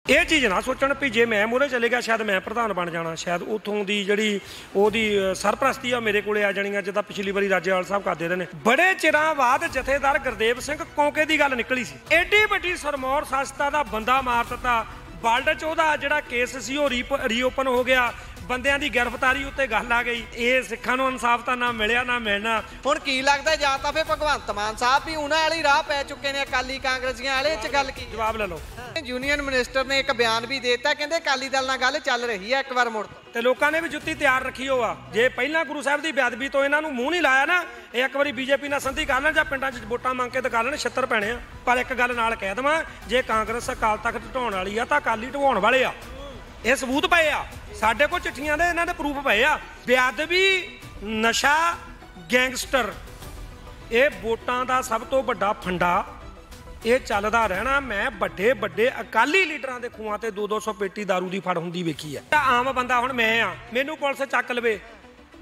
ਇਹ ਚੀਜ਼ ਨਾ ਸੋਚਣ ਵੀ ਜੇ ਮੈਂ ਮੂਹਰੇ ਚਲੇ ਗਿਆ ਸ਼ਾਇਦ ਮੈਂ ਪ੍ਰਧਾਨ ਬਣ ਜਾਣਾ, ਸ਼ਾਇਦ ਉੱਥੋਂ ਦੀ ਜਿਹੜੀ ਉਹਦੀ ਸਰਪ੍ਰਸਤੀ ਆ ਮੇਰੇ ਕੋਲੇ ਆ ਜਾਣੀਆਂ, ਜਿੱਦਾਂ ਪਿਛਲੀ ਵਾਰੀ ਰਾਜੇਵਾਲ ਸਾਹਿਬ ਕਰਦੇ ਰਹੇ ਨੇ। ਬੜੇ ਚਿਰਾਂ ਬਾਅਦ ਜਥੇਦਾਰ ਗੁਰਦੇਵ ਸਿੰਘ ਕੌਂਕੇ ਦੀ ਗੱਲ ਨਿਕਲੀ ਸੀ। ਐਡੀ ਵੱਡੀ ਸਰਮੌਰ ਸੰਸਥਾ ਦਾ ਬੰਦਾ ਮਾਰ ਦਿੱਤਾ, ਵਰਲਡ 'ਚ ਉਹਦਾ ਜਿਹੜਾ ਕੇਸ ਸੀ ਉਹ ਰੀਓਪਨ ਹੋ ਗਿਆ, ਬੰਦਿਆਂ ਦੀ ਗ੍ਰਿਫਤਾਰੀ ਉੱਤੇ ਗੱਲ ਆ ਗਈ। ਇਹ ਸਿੱਖਾਂ ਨੂੰ ਇਨਸਾਫ ਤਾਂ ਨਾ ਮਿਲਿਆ ਨਾ ਮਿਲਣਾ। ਹੁਣ ਕੀ ਲੱਗਦਾ ਜਾਂ ਤਾਂ ਫਿਰ ਭਗਵੰਤ ਮਾਨ ਸਾਹਿਬ ਵੀ ਉਹਨਾਂ ਵਾਲੀ ਰਾਹ ਪੈ ਚੁੱਕੇ ਨੇ, ਅਕਾਲੀ ਕਾਂਗਰਸੀਆਂ ਵਾਲੇ 'ਚ ਗੱਲ ਕੀ? ਜਵਾਬ ਲੈ ਲਓ। ਯੂਨੀਅਨ ਮਿਨਿਸਟਰ ਨੇ ਇੱਕ ਬਿਆਨ ਵੀ ਦੇ ਦਿੱਤਾ, ਕਹਿੰਦੇ ਅਕਾਲੀ ਦਲ ਨਾਲ ਗੱਲ ਚੱਲ ਰਹੀ ਹੈ ਇੱਕ ਵਾਰ ਮੁੜ ਤੇ ਲੋਕਾਂ ਨੇ ਵੀ ਜੁੱਤੀ ਤਿਆਰ ਰੱਖੀ ਹੋਆ। ਜੇ ਪਹਿਲਾਂ ਗੁਰੂ ਸਾਹਿਬ ਦੀ ਬੇਅਦਬੀ ਤੋਂ ਇਹਨਾਂ ਨੂੰ ਮੂੰਹ ਨਹੀਂ ਲਾਇਆ ਨਾ, ਇਹ ਇੱਕ ਵਾਰੀ ਬੀਜੇਪੀ ਨਾਲ ਸੰਧੀ ਕਰ ਲੈਣ ਜਾਂ ਪਿੰਡਾਂ 'ਚ ਵੋਟਾਂ ਮੰਗ ਕੇ ਦਿਖਾ ਲੈਣ, ਛਿੱਤਰ ਪੈਣੇ ਆ। ਪਰ ਇੱਕ ਗੱਲ ਨਾਲ ਕਹਿ ਦੇਵਾਂ, ਜੇ ਕਾਂਗਰਸ ਅਕਾਲ ਤਖਤ ਢਾਉਣ ਵਾਲੀ ਆ ਤਾਂ ਅਕਾਲੀ ਢਵਾਉਣ ਵਾਲੇ ਆ। ਇਹ ਸਬੂਤ ਪਏ ਆ ਸਾਡੇ ਕੋਲ, ਚਿੱਠੀਆਂ ਦੇ ਇਹਨਾਂ ਦੇ ਪ੍ਰੂਫ ਪਏ ਆ। ਬੇਅਦਬੀ, ਨਸ਼ਾ, ਗੈਂਗਸਟਰ, ਇਹ ਵੋਟਾਂ ਦਾ ਸਭ ਤੋਂ ਵੱਡਾ ਫੰਡਾ, ਇਹ ਚੱਲਦਾ ਰਹਿਣਾ। ਮੈਂ ਵੱਡੇ ਵੱਡੇ ਅਕਾਲੀ ਲੀਡਰਾਂ ਦੇ ਖੂਹਾਂ ਤੇ 200 ਪੇਟੀ ਦਾਰੂ ਦੀ ਫੜ ਹੁੰਦੀ ਵੇਖੀ ਆ। ਆਮ ਬੰਦਾ ਹੁਣ ਮੈਂ ਆ, ਮੈਨੂੰ ਪੁਲਿਸ ਚੱਕ ਲਵੇ,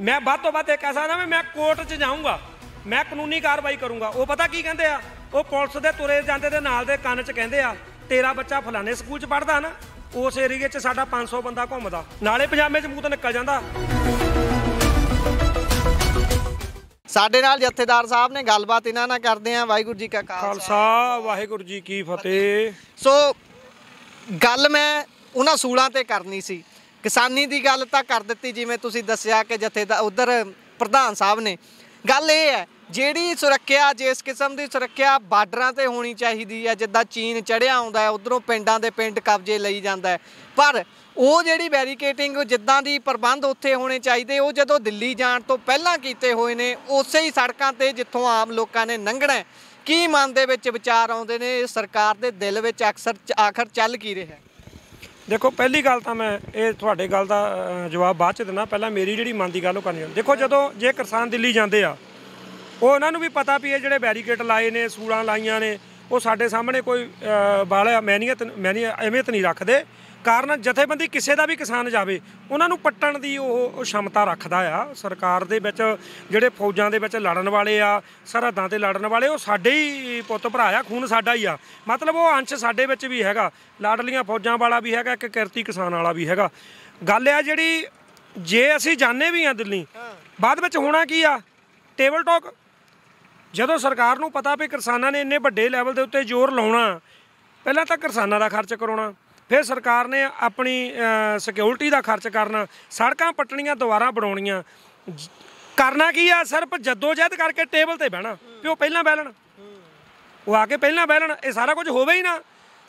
ਮੈਂ ਵੱਧ ਤੋਂ ਵੱਧ ਇਹ ਕਹਿ ਸਕਦਾ ਵੀ ਮੈਂ ਕੋਰਟ 'ਚ ਜਾਊਂਗਾ, ਮੈਂ ਕਾਨੂੰਨੀ ਕਾਰਵਾਈ ਕਰੂੰਗਾ। ਉਹ ਪਤਾ ਕੀ ਕਹਿੰਦੇ ਆ, ਉਹ ਪੁਲਿਸ ਦੇ ਤੁਰੇ ਜਾਂਦੇ ਦੇ ਨਾਲ ਦੇ ਕੰਨ 'ਚ ਕਹਿੰਦੇ ਆ, ਤੇਰਾ ਬੱਚਾ ਫਲਾਣੇ ਸਕੂਲ 'ਚ ਪੜ੍ਹਦਾ ਨਾ, ਉਸ ਏਰੀਏ 'ਚ ਸਾਡਾ 500 ਬੰਦਾ ਘੁੰਮਦਾ, ਨਾਲੇ ਪਜਾਮੇ 'ਚ ਮੂੰਹ ਤੋਂ ਨਿਕਲ ਜਾਂਦਾ। ਸਾਡੇ ਨਾਲ ਜਥੇਦਾਰ ਸਾਹਿਬ ਨੇ, ਗੱਲਬਾਤ ਇਹਨਾਂ ਨਾਲ ਕਰਦੇ ਆ। ਵਾਹਿਗੁਰੂ ਜੀ ਕਾ ਖਾਲਸਾ, ਵਾਹਿਗੁਰੂ ਜੀ ਕੀ ਫਤਿਹ। ਸੋ ਗੱਲ ਮੈਂ ਉਹਨਾਂ ਅਸੂਲਾਂ ਤੇ ਕਰਨੀ ਸੀ, ਕਿਸਾਨੀ ਦੀ ਗੱਲ ਤਾਂ ਕਰ ਦਿੱਤੀ ਜਿਵੇਂ ਤੁਸੀਂ ਦੱਸਿਆ ਕਿ ਜਥੇਦਾਰ ਉਧਰ ਪ੍ਰਧਾਨ ਸਾਹਿਬ ਨੇ। ਗੱਲ ਇਹ ਹੈ ਜਿਹੜੀ ਸੁਰੱਖਿਆ, ਜਿਸ ਕਿਸਮ ਦੀ ਸੁਰੱਖਿਆ ਬਾਰਡਰਾਂ ਤੇ ਹੋਣੀ ਚਾਹੀਦੀ ਹੈ, ਜਿੱਦਾਂ ਚੀਨ ਚੜ੍ਹਿਆ ਆਉਂਦਾ ਹੈ, ਉੱਧਰੋਂ ਪਿੰਡਾਂ ਦੇ ਪਿੰਡ ਕਬਜ਼ੇ ਲਈ ਜਾਂਦਾ ਹੈ, ਪਰ ਉਹ ਜਿਹੜੀ ਬੈਰੀਕੇਟਿੰਗ ਜਿੱਦਾਂ ਦੀ ਪ੍ਰਬੰਧ ਉੱਥੇ ਹੋਣੇ ਚਾਹੀਦੇ, ਉਹ ਜਦੋਂ ਦਿੱਲੀ ਜਾਣ ਤੋਂ ਪਹਿਲਾਂ ਕੀਤੇ ਹੋਏ ਨੇ, ਉਸੇ ਹੀ ਸੜਕਾਂ ਤੇ ਜਿੱਥੋਂ ਆਮ ਲੋਕਾਂ ਨੇ ਲੰਘਣਾ। ਕੀ ਮਨ ਦੇ ਵਿੱਚ ਵਿਚਾਰ ਆਉਂਦੇ ਨੇ, ਸਰਕਾਰ ਦੇ ਦਿਲ ਵਿੱਚ ਆਖਰ ਚੱਲ ਕੀ ਰਿਹਾ? ਦੇਖੋ, ਪਹਿਲੀ ਗੱਲ ਤਾਂ ਮੈਂ ਇਹ ਤੁਹਾਡੇ ਗੱਲ ਦਾ ਜਵਾਬ ਬਾਅਦ 'ਚ ਦਿੰਦਾ, ਪਹਿਲਾਂ ਮੇਰੀ ਜਿਹੜੀ ਮਨ ਦੀ ਗੱਲ ਉਹ ਕਰਨੀ। ਦੇਖੋ, ਜਦੋਂ ਜੇ ਕਿਸਾਨ ਦਿੱਲੀ ਜਾਂਦੇ ਆ, ਉਹ ਉਹਨਾਂ ਨੂੰ ਵੀ ਪਤਾ ਵੀ ਇਹ ਜਿਹੜੇ ਬੈਰੀਕੇਡ ਲਾਏ ਨੇ, ਸੂਲਾਂ ਲਾਈਆਂ ਨੇ, ਉਹ ਸਾਡੇ ਸਾਹਮਣੇ ਕੋਈ ਬਾਲਾ ਅਹਿਮੀਅਤ ਨਹੀਂ ਰੱਖਦੇ। ਕਾਰਨ ਜਥੇਬੰਦੀ ਕਿਸੇ ਦਾ ਵੀ ਕਿਸਾਨ ਜਾਵੇ, ਉਹਨਾਂ ਨੂੰ ਪੱਟਣ ਦੀ ਉਹ क्षमता ਰੱਖਦਾ ਆ। ਸਰਕਾਰ ਦੇ ਵਿੱਚ ਜਿਹੜੇ ਫੌਜਾਂ ਦੇ ਵਿੱਚ ਲੜਨ ਵਾਲੇ ਆ, ਸਰਹੱਦਾਂ 'ਤੇ ਲੜਨ ਵਾਲੇ, ਉਹ ਸਾਡੇ ਹੀ ਪੁੱਤ ਭਰਾ ਆ, ਖੂਨ ਸਾਡਾ ਹੀ ਆ। ਮਤਲਬ ਉਹ ਅੰਸ਼ ਸਾਡੇ ਵਿੱਚ ਵੀ ਹੈਗਾ, ਲਾਡਲੀਆਂ ਫੌਜਾਂ ਵਾਲਾ ਵੀ ਹੈਗਾ, ਇੱਕ ਕਿਰਤੀ ਕਿਸਾਨ ਵਾਲਾ ਵੀ ਹੈਗਾ। ਗੱਲ ਆ ਜਿਹੜੀ, ਜੇ ਅਸੀਂ ਜਾਂਦੇ ਵੀ ਆ ਦਿੱਲੀ, ਬਾਅਦ ਵਿੱਚ ਹੋਣਾ ਕੀ ਆ, ਟੇਬਲ ਟਾਕ। ਜਦੋਂ ਸਰਕਾਰ ਨੂੰ ਪਤਾ ਵੀ ਕਿਸਾਨਾਂ ਨੇ ਇੰਨੇ ਵੱਡੇ ਲੈਵਲ ਦੇ ਉੱਤੇ ਜ਼ੋਰ ਲਾਉਣਾ, ਪਹਿਲਾਂ ਤਾਂ ਕਿਸਾਨਾਂ ਦਾ ਖਰਚ ਕਰਾਉਣਾ, ਫਿਰ ਸਰਕਾਰ ਨੇ ਆਪਣੀ ਸਿਕਿਉਰਿਟੀ ਦਾ ਖਰਚ ਕਰਨਾ, ਸੜਕਾਂ ਪੱਟਣੀਆਂ, ਦੁਬਾਰਾ ਬਣਾਉਣੀਆਂ, ਕਰਨਾ ਕੀ ਆ, ਸਿਰਫ ਜਦੋਜਹਿਦ ਕਰਕੇ ਟੇਬਲ ਤੇ ਬਹਿਣਾ ਵੀ ਉਹ ਪਹਿਲਾਂ ਬਹਿ ਲੈਣ, ਉਹ ਆ ਕੇ ਪਹਿਲਾਂ ਬਹਿ ਲੈਣ। ਇਹ ਸਾਰਾ ਕੁਝ ਹੋਵੇ ਹੀ ਨਾ।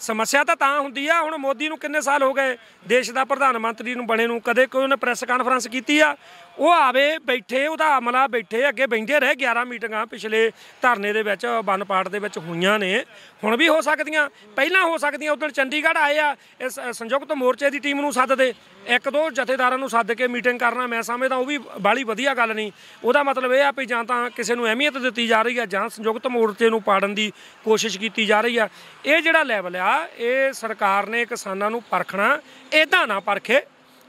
ਸਮੱਸਿਆ ਤਾਂ ਹੁੰਦੀ ਆ। ਹੁਣ ਮੋਦੀ ਨੂੰ ਕਿੰਨੇ ਸਾਲ ਹੋ ਗਏ ਦੇਸ਼ ਦਾ ਪ੍ਰਧਾਨ ਮੰਤਰੀ ਨੂੰ ਬਣੇ ਨੂੰ, ਕਦੇ ਕੋਈ ਉਹਨੇ ਪ੍ਰੈਸ ਕਾਨਫਰੰਸ ਕੀਤੀ ਆ? ਉਹ ਆਵੇ, ਬੈਠੇ, ਉਹਦਾ ਅਮਲਾ ਬੈਠੇ, ਅੱਗੇ ਬਹਿੰਦੇ ਰਹੇ। 11 ਮੀਟਿੰਗਾਂ ਪਿਛਲੇ ਧਰਨੇ ਦੇ ਵਿੱਚ, ਵਨ ਪਾਰਟ ਦੇ ਵਿੱਚ ਹੋਈਆਂ ਨੇ, ਹੁਣ ਵੀ ਹੋ ਸਕਦੀਆਂ, ਪਹਿਲਾਂ ਹੋ ਸਕਦੀਆਂ। ਉੱਧਰ ਚੰਡੀਗੜ੍ਹ ਆਏ ਆ, ਇਸ ਸੰਯੁਕਤ ਮੋਰਚੇ ਦੀ ਟੀਮ ਨੂੰ ਸੱਦਦੇ, 1-2 ਜਥੇਦਾਰਾਂ ਨੂੰ ਸੱਦ ਕੇ ਮੀਟਿੰਗ ਕਰਨਾ, ਮੈਂ ਸਮਝਦਾ ਉਹ ਵੀ ਬਾਹਲੀ ਵਧੀਆ ਗੱਲ ਨਹੀਂ। ਉਹਦਾ ਮਤਲਬ ਇਹ ਆ ਵੀ ਜਾਂ ਤਾਂ ਕਿਸੇ ਨੂੰ ਅਹਿਮੀਅਤ ਦਿੱਤੀ ਜਾ ਰਹੀ ਆ, ਜਾਂ ਸੰਯੁਕਤ ਮੋਰਚੇ ਨੂੰ ਪਾੜਨ ਦੀ ਕੋਸ਼ਿਸ਼ ਕੀਤੀ ਜਾ ਰਹੀ ਆ। ਇਹ ਜਿਹੜਾ ਲੈਵਲ ਆ, ਇਹ ਸਰਕਾਰ ਨੇ ਕਿਸਾਨਾਂ ਨੂੰ ਪਰਖਣਾ, ਇੱਦਾਂ ਨਾ ਪਰਖੇ,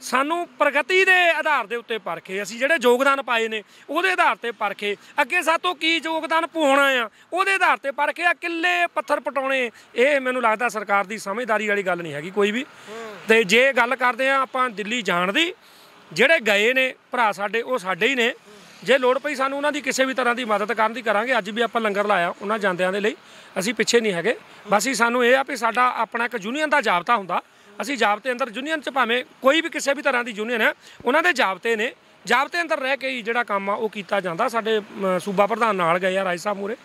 ਸਾਨੂੰ ਪ੍ਰਗਤੀ ਦੇ ਆਧਾਰ ਦੇ ਉੱਤੇ ਪਰਖੇ। ਅਸੀਂ ਜਿਹੜੇ ਯੋਗਦਾਨ ਪਾਏ ਨੇ ਉਹਦੇ ਆਧਾਰ ਤੇ ਪਰਖੇ, ਅੱਗੇ ਸਾਤੋਂ ਕੀ ਯੋਗਦਾਨ ਪਾਉਣਾ ਆ ਉਹਦੇ ਆਧਾਰ ਤੇ ਪਰਖੇ। ਆ ਕਿੱਲੇ ਪੱਥਰ ਪਟਾਉਣੇ, ਇਹ ਮੈਨੂੰ ਲੱਗਦਾ ਸਰਕਾਰ ਦੀ ਸਮਝਦਾਰੀ ਵਾਲੀ ਗੱਲ ਨਹੀਂ ਹੈਗੀ ਕੋਈ ਵੀ। ਤੇ ਜੇ ਗੱਲ ਕਰਦੇ ਆ ਆਪਾਂ ਦਿੱਲੀ ਜਾਣ ਦੀ, ਜਿਹੜੇ ਗਏ ਨੇ ਭਰਾ ਸਾਡੇ, ਉਹ ਸਾਡੇ ਹੀ ਨੇ। ਜੇ ਲੋੜ ਪਈ ਸਾਨੂੰ ਉਹਨਾਂ ਦੀ ਕਿਸੇ ਵੀ ਤਰ੍ਹਾਂ ਦੀ ਮਦਦ ਕਰਨ ਦੀ ਕਰਾਂਗੇ। ਅੱਜ ਵੀ ਆਪਾਂ ਲੰਗਰ ਲਾਇਆ ਉਹਨਾਂ ਜਾਂਦਿਆਂ ਦੇ ਲਈ, ਅਸੀਂ ਪਿੱਛੇ ਨਹੀਂ ਹੈਗੇ। ਬਸ ਹੀ ਸਾਨੂੰ ਇਹ ਆ ਵੀ ਸਾਡਾ ਆਪਣਾ ਇੱਕ ਯੂਨੀਅਨ ਦਾ ਜਾਬਤਾ ਹੁੰਦਾ, ਅਸੀਂ ਜਾਬਤੇ ਅੰਦਰ, ਯੂਨੀਅਨ 'ਚ ਭਾਵੇਂ ਕੋਈ ਵੀ ਕਿਸੇ ਵੀ ਤਰ੍ਹਾਂ ਦੀ ਯੂਨੀਅਨ ਹੈ, ਉਹਨਾਂ ਦੇ ਜਾਬਤੇ ਨੇ, ਜਾਬਤੇ ਅੰਦਰ ਰਹਿ ਕੇ ਹੀ ਜਿਹੜਾ ਕੰਮ ਆ ਉਹ ਕੀਤਾ ਜਾਂਦਾ। ਸਾਡੇ ਸੂਬਾ ਪ੍ਰਧਾਨ ਨਾਲ ਗਏ ਆ ਰਾਜ ਸਾਹਿਬ ਮੂਹਰੇ,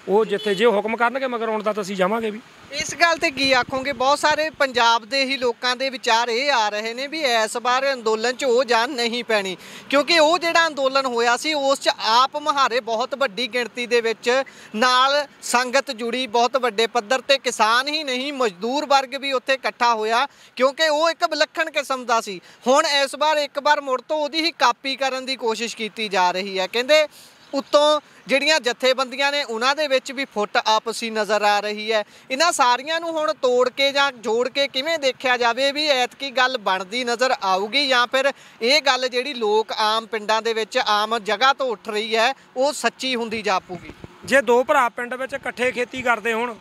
ਉਹ ਜਿੱਥੇ ਜੇ ਹੁਕਮ ਕਰਨਗੇ ਮਗਰ ਆਉਣ ਦਾ ਤਾਂ ਅਸੀਂ ਜਾਵਾਂਗੇ ਵੀ। ਇਸ ਗੱਲ ਤੇ ਕੀ ਆਖੋਗੇ? ਬਹੁਤ ਸਾਰੇ ਪੰਜਾਬ ਦੇ ਹੀ ਲੋਕਾਂ ਦੇ ਵਿਚਾਰ ਇਹ ਆ ਰਹੇ ਨੇ ਵੀ ਇਸ ਵਾਰ ਅੰਦੋਲਨ 'ਚ ਉਹ ਜਾਨ ਨਹੀਂ ਪੈਣੀ, ਕਿਉਂਕਿ ਉਹ ਜਿਹੜਾ ਅੰਦੋਲਨ ਹੋਇਆ ਸੀ ਉਸ 'ਚ ਆਪ ਮੁਹਾਰੇ ਬਹੁਤ ਵੱਡੀ ਗਿਣਤੀ ਦੇ ਵਿੱਚ ਨਾਲ ਸੰਗਤ ਜੁੜੀ, ਬਹੁਤ ਵੱਡੇ ਪੱਧਰ ਤੇ ਕਿਸਾਨ ਹੀ ਨਹੀਂ ਮਜ਼ਦੂਰ ਵਰਗ ਵੀ ਉੱਥੇ ਇਕੱਠਾ ਹੋਇਆ, ਕਿਉਂਕਿ ਉਹ ਇੱਕ ਵਿਲੱਖਣ ਕਿਸਮ ਦਾ ਸੀ। ਹੁਣ ਇਸ ਵਾਰ ਇੱਕ ਵਾਰ ਮੁੜ ਤੋਂ ਉਹਦੀ ਹੀ ਕਾਪੀ ਕਰਨ ਦੀ ਕੋਸ਼ਿਸ਼ ਕੀਤੀ ਜਾ ਰਹੀ ਹੈ। ਕਹਿੰਦੇ ਉੱਤੋਂ ਜਿਹੜੀਆਂ ਜਥੇਬੰਦੀਆਂ ਨੇ ਉਹਨਾਂ ਦੇ ਵਿੱਚ ਵੀ ਫੁੱਟ ਆਪਸੀ ਨਜ਼ਰ ਆ ਰਹੀ ਹੈ। ਇਹਨਾਂ ਸਾਰੀਆਂ ਨੂੰ ਹੁਣ ਤੋੜ ਕੇ ਜਾਂ ਜੋੜ ਕੇ ਕਿਵੇਂ ਦੇਖਿਆ ਜਾਵੇ ਵੀ ਐਤਕੀ ਗੱਲ ਬਣਦੀ ਨਜ਼ਰ ਆਊਗੀ, ਜਾਂ ਫਿਰ ਇਹ ਗੱਲ ਜਿਹੜੀ ਲੋਕ ਆਮ ਪਿੰਡਾਂ ਦੇ ਵਿੱਚ ਆਮ ਜਗ੍ਹਾ ਤੋਂ ਉੱਠ ਰਹੀ ਹੈ ਉਹ ਸੱਚੀ ਹੁੰਦੀ ਜਾਪੂਗੀ? ਜੇ 2 ਭਰਾ ਪਿੰਡ ਵਿੱਚ ਇਕੱਠੇ ਖੇਤੀ ਕਰਦੇ ਹੋਣ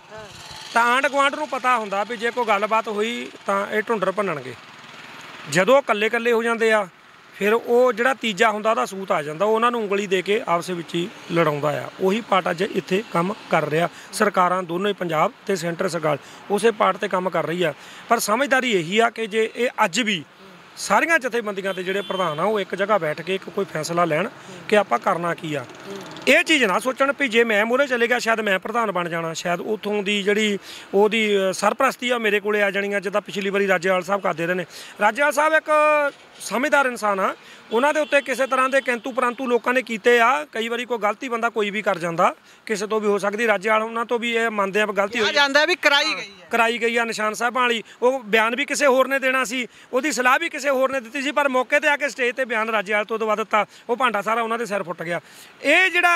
ਤਾਂ ਆਂਢ ਗੁਆਂਢ ਨੂੰ ਪਤਾ ਹੁੰਦਾ ਵੀ ਜੇ ਕੋਈ ਗੱਲਬਾਤ ਹੋਈ ਤਾਂ ਇਹ ਢੁੰਡਰ ਭੰਨਣਗੇ। ਜਦੋਂ ਇਕੱਲੇ ਇਕੱਲੇ ਹੋ ਜਾਂਦੇ ਆ ਫਿਰ ਉਹ ਜਿਹੜਾ ਤੀਜਾ ਹੁੰਦਾ ਉਹਦਾ ਸੂਤ ਆ ਜਾਂਦਾ, ਉਹ ਉਹਨਾਂ ਨੂੰ ਉਂਗਲੀ ਦੇ ਕੇ ਆਪਸ ਵਿੱਚ ਹੀ ਲੜਾਉਂਦਾ ਆ। ਉਹੀ ਪਾਰਟ ਅੱਜ ਇੱਥੇ ਕੰਮ ਕਰ ਰਿਹਾ। ਸਰਕਾਰਾਂ ਦੋਨੋਂ ਹੀ ਪੰਜਾਬ ਤੇ ਸੈਂਟਰ ਸਰਕਾਰ ਉਸੇ ਪਾਰਟ ਤੇ ਕੰਮ ਕਰ ਰਹੀ ਆ। ਪਰ ਸਮਝਦਾਰੀ ਇਹੀ ਆ ਕਿ ਜੇ ਇਹ ਅੱਜ ਵੀ ਸਾਰੀਆਂ ਜਥੇਬੰਦੀਆਂ ਦੇ ਜਿਹੜੇ ਪ੍ਰਧਾਨ ਆ ਉਹ ਇੱਕ ਜਗ੍ਹਾ ਬੈਠ ਕੇ ਇੱਕ ਕੋਈ ਫੈਸਲਾ ਲੈਣ ਕਿ ਆਪਾਂ ਕਰਨਾ ਕੀ ਆ। ਇਹ ਚੀਜ਼ ਨਾ ਸੋਚਣ ਵੀ ਜੇ ਮੈਂ ਮੂਹਰੇ ਚਲੇ ਗਿਆ ਸ਼ਾਇਦ ਮੈਂ ਪ੍ਰਧਾਨ ਬਣ ਜਾਣਾ, ਸ਼ਾਇਦ ਉੱਥੋਂ ਦੀ ਜਿਹੜੀ ਉਹਦੀ ਸਰਪ੍ਰਸਤੀ ਆ ਮੇਰੇ ਕੋਲੇ ਆ ਜਾਣੀਆਂ, ਜਿੱਦਾਂ ਪਿਛਲੀ ਵਾਰੀ ਰਾਜੇਵਾਲ ਸਾਹਿਬ ਕਰਦੇ ਰਹੇ ਨੇ। ਰਾਜੇਵਾਲ ਸਾਹਿਬ ਇੱਕ ਸਮਝਦਾਰ ਇਨਸਾਨ ਆ, ਉਹਨਾਂ ਦੇ ਉੱਤੇ ਕਿਸੇ ਤਰ੍ਹਾਂ ਦੇ ਕਿੰਤੂ ਪਰੰਤੂ ਲੋਕਾਂ ਨੇ ਕੀਤੇ ਆ। ਕਈ ਵਾਰੀ ਕੋਈ ਗਲਤੀ ਬੰਦਾ ਕੋਈ ਵੀ ਕਰ ਜਾਂਦਾ, ਕਿਸੇ ਤੋਂ ਵੀ ਹੋ ਸਕਦੀ। ਰਾਜੇਵਾਲ ਉਹਨਾਂ ਤੋਂ ਵੀ ਇਹ ਮੰਨਦੇ ਆ ਵੀ ਗਲਤੀ ਹੋਈ ਜਾਂਦਾ ਵੀ ਕਰਾਈ ਗਈ ਆ ਨਿਸ਼ਾਨ ਸਾਹਿਬਾਂ ਵਾਲੀ। ਉਹ ਬਿਆਨ ਵੀ ਕਿਸੇ ਹੋਰ ਨੇ ਦੇਣਾ ਸੀ, ਉਹਦੀ ਸਲਾਹ ਵੀ ਕਿਸੇ ਹੋਰ ਨੇ ਦਿੱਤੀ ਸੀ, ਪਰ ਮੌਕੇ ਤੇ ਆ ਕੇ ਸਟੇਜ ਤੇ ਬਿਆਨ ਰਾਜੇਵਾਲ ਤੋਂ ਦਵਾ ਦਿੱਤਾ। ਉਹ ਭਾਂਡਾ ਸਾਰਾ ਉਹਨਾਂ ਦੇ ਸਿਰ ਫੁੱਟ ਗਿਆ।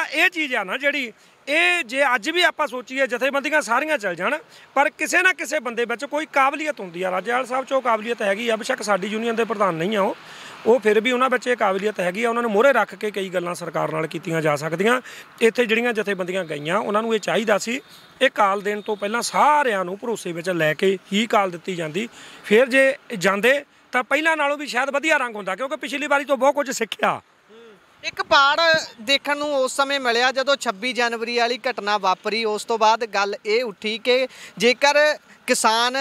ਇਹ ਚੀਜ਼ ਆ ਨਾ ਜਿਹੜੀ ਇਹ ਜੇ ਅੱਜ ਵੀ ਆਪਾਂ ਸੋਚੀਏ ਜਥੇਬੰਦੀਆਂ ਸਾਰੀਆਂ ਚੱਲ ਜਾਣ, ਪਰ ਕਿਸੇ ਨਾ ਕਿਸੇ ਬੰਦੇ ਵਿੱਚ ਕੋਈ ਕਾਬਲੀਅਤ ਹੁੰਦੀ ਆ। ਰਾਜੇਵਾਲ ਸਾਹਿਬ 'ਚ ਉਹ ਕਾਬਲੀਅਤ ਹੈਗੀ ਆ। ਬੇਸ਼ੱਕ ਸਾਡੀ ਯੂਨੀਅਨ ਦੇ ਪ੍ਰਧਾਨ ਨਹੀਂ ਆ ਉਹ ਫਿਰ ਵੀ ਉਹਨਾਂ ਵਿੱਚ ਇਹ ਕਾਬਲੀਅਤ ਹੈਗੀ ਆ। ਉਹਨਾਂ ਨੂੰ ਮੂਹਰੇ ਰੱਖ ਕੇ ਕਈ ਗੱਲਾਂ ਸਰਕਾਰ ਨਾਲ ਕੀਤੀਆਂ ਜਾ ਸਕਦੀਆਂ। ਇੱਥੇ ਜਿਹੜੀਆਂ ਜਥੇਬੰਦੀਆਂ ਗਈਆਂ ਉਹਨਾਂ ਨੂੰ ਇਹ ਚਾਹੀਦਾ ਸੀ ਇਹ ਕਾਲ ਦੇਣ ਤੋਂ ਪਹਿਲਾਂ ਸਾਰਿਆਂ ਨੂੰ ਭਰੋਸੇ ਵਿੱਚ ਲੈ ਕੇ ਹੀ ਕਾਲ ਦਿੱਤੀ ਜਾਂਦੀ। ਫਿਰ ਜੇ ਜਾਂਦੇ ਤਾਂ ਪਹਿਲਾਂ ਨਾਲੋਂ ਵੀ ਸ਼ਾਇਦ ਵਧੀਆ ਰੰਗ ਹੁੰਦਾ, ਕਿਉਂਕਿ ਪਿਛਲੀ ਵਾਰੀ ਤੋਂ ਬਹੁਤ ਕੁਝ ਸਿੱਖਿਆ। ਇੱਕ ਪਾੜ ਦੇਖਣ ਨੂੰ ਉਸ ਸਮੇਂ ਮਿਲਿਆ ਜਦੋਂ 26 ਜਨਵਰੀ ਵਾਲੀ ਘਟਨਾ ਵਾਪਰੀ। ਉਸ ਤੋਂ ਬਾਅਦ ਗੱਲ ਇਹ ਉੱਠੀ ਕਿ ਜੇਕਰ ਕਿਸਾਨ